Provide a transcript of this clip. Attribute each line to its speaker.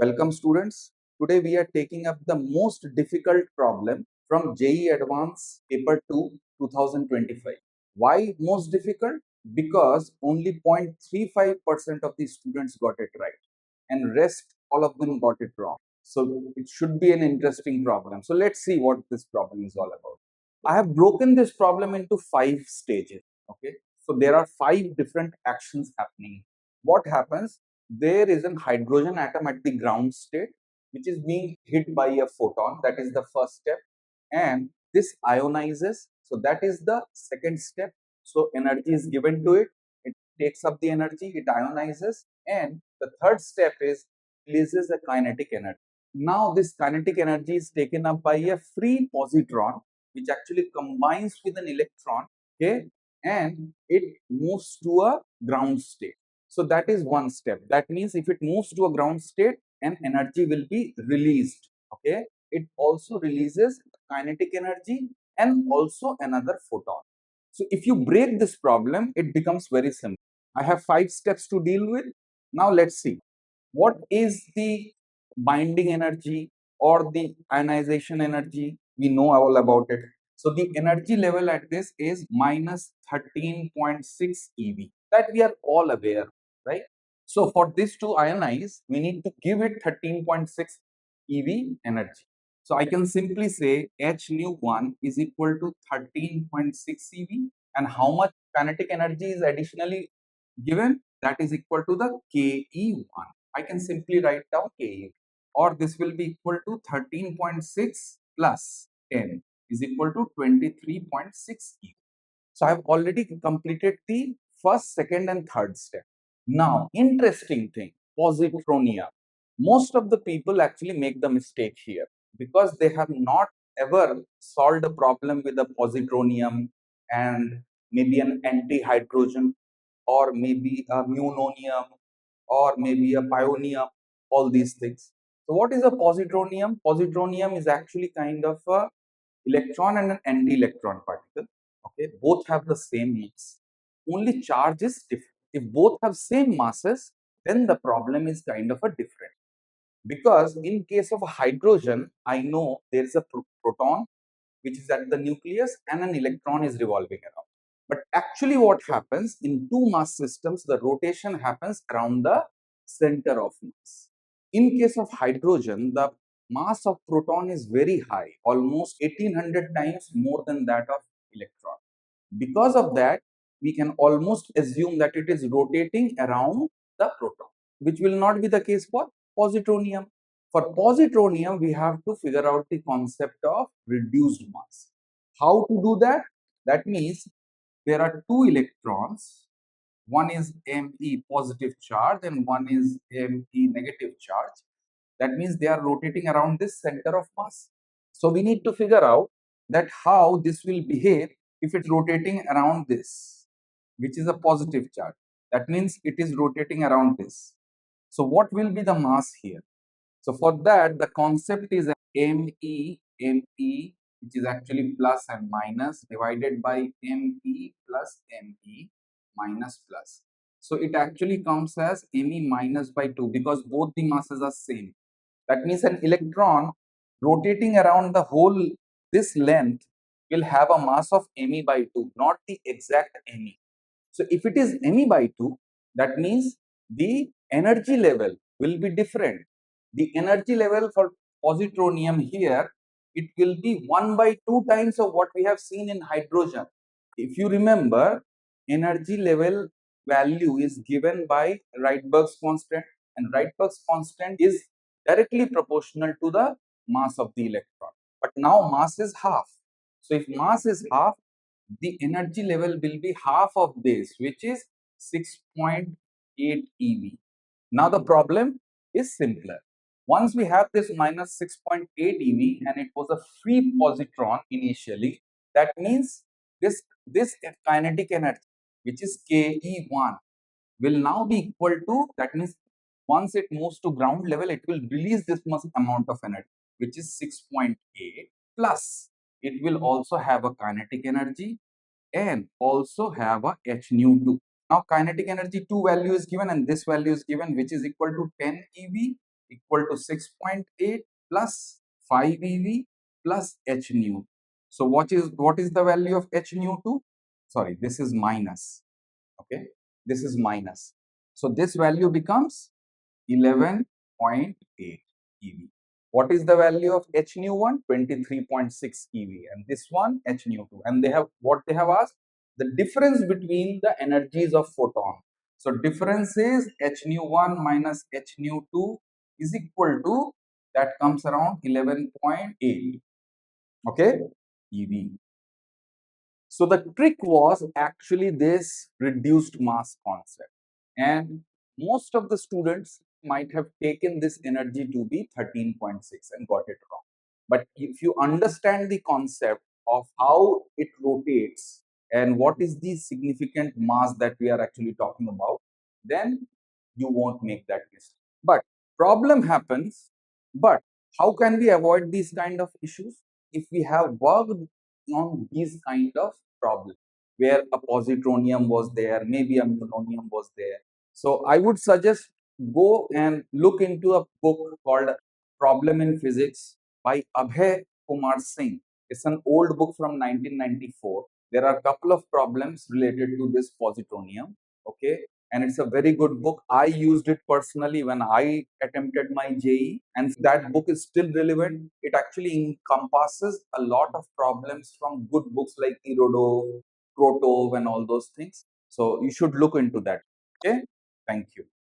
Speaker 1: Welcome students. Today we are taking up the most difficult problem from JEE Advanced Paper 2 2025. Why most difficult? Because only 0.35% of the students got it right and rest all of them got it wrong. So it should be an interesting problem. So let's see what this problem is all about. I have broken this problem into 5 stages. Okay. So there are 5 different actions happening. What happens? There is a hydrogen atom at the ground state which is being hit by a photon. That is the first step. And this ionizes. So that is the second step. So energy is given to it. It takes up the energy. It ionizes. And the third step is releases a kinetic energy. Now this kinetic energy is taken up by a free positron which actually combines with an electron, okay, and it moves to a ground state. So that is one step. That means if it moves to a ground state, an energy will be released, okay. It also releases kinetic energy and also another photon. So if you break this problem, it becomes very simple. I have 5 steps to deal with. Now let's see. What is the binding energy or the ionization energy? We know all about it. So the energy level at this is minus 13.6 eV. That we are all aware, right? So for this to ionize, we need to give it 13.6 eV energy. So I can simply say H nu 1 is equal to 13.6 eV, and how much kinetic energy is additionally given? That is equal to the KE1. I can simply write down KE, or this will be equal to 13.6 plus 10 is equal to 23.6 eV. So I have already completed the first, second, and third step. Now, interesting thing, positronium. Most of the people actually make the mistake here because they have not ever solved a problem with a positronium and maybe an anti-hydrogen or maybe a munonium or maybe a pionium, all these things. So what is a positronium? Positronium is actually kind of a electron and an anti-electron particle. Okay, both have the same mass. Only charge is different. If both have same masses, then the problem is kind of a different. Because in case of hydrogen, I know there is a proton which is at the nucleus and an electron is revolving around. But actually what happens in two mass systems, the rotation happens around the center of mass. In case of hydrogen, the mass of proton is very high, almost 1800 times more than that of electron. Because of that, we can almost assume that it is rotating around the proton, which will not be the case for positronium. For positronium, we have to figure out the concept of reduced mass. How to do that? That means there are two electrons. One is Me positive charge and one is Me negative charge. That means they are rotating around this center of mass. So we need to figure out that how this will behave if it's rotating around this, which is a positive charge. That means it is rotating around this. So what will be the mass here? So for that, the concept is Me, which is actually plus and minus, divided by Me plus Me minus plus. So it actually comes as Me minus by 2 because both the masses are same. That means an electron rotating around the whole this length will have a mass of Me by 2, not the exact Me. So if it is Me by 2, that means the energy level will be different. The energy level for positronium here, it will be 1 by 2 times of what we have seen in hydrogen. If you remember, energy level value is given by Rydberg's constant, and Rydberg's constant is directly proportional to the mass of the electron. But now mass is half. So if mass is half, the energy level will be half of this, which is 6.8 eV. Now the problem is simpler. Once we have this minus 6.8 eV and it was a free positron initially, that means this kinetic energy, which is Ke1, will now be equal to, that means once it moves to ground level, it will release this much amount of energy, which is 6.8 plus it will also have a kinetic energy and also have a h nu 2. Now kinetic energy 2 value is given and this value is given, which is equal to 10 eV equal to 6.8 plus 5 eV plus h nu. So what is the value of h nu 2? Sorry, this is minus. Okay, this is minus. So this value becomes 11.8 eV. What is the value of h nu 1? 23.6 eV, and this one h nu 2. And they have what they have asked, the difference between the energies of photon. So difference is h nu 1 minus h nu 2 is equal to, that comes around 11.8. Okay, eV. So the trick was actually this reduced mass concept, and most of the students might have taken this energy to be 13.6 and got it wrong. But if you understand the concept of how it rotates and what is the significant mass that we are actually talking about, then you won't make that mistake. But problem happens, but how can we avoid these kind of issues? If we have worked on these kind of problems where a positronium was there, maybe a polonium was there. So I would suggest go and look into a book called Problem in Physics by Abhay Kumar Singh. It's an old book from 1994. There are a couple of problems related to this positronium. Okay, and it's a very good book. I used it personally when I attempted my JEE, and that book is still relevant. It actually encompasses a lot of problems from good books like Irodo, Krotov, and all those things. So you should look into that. Okay, thank you.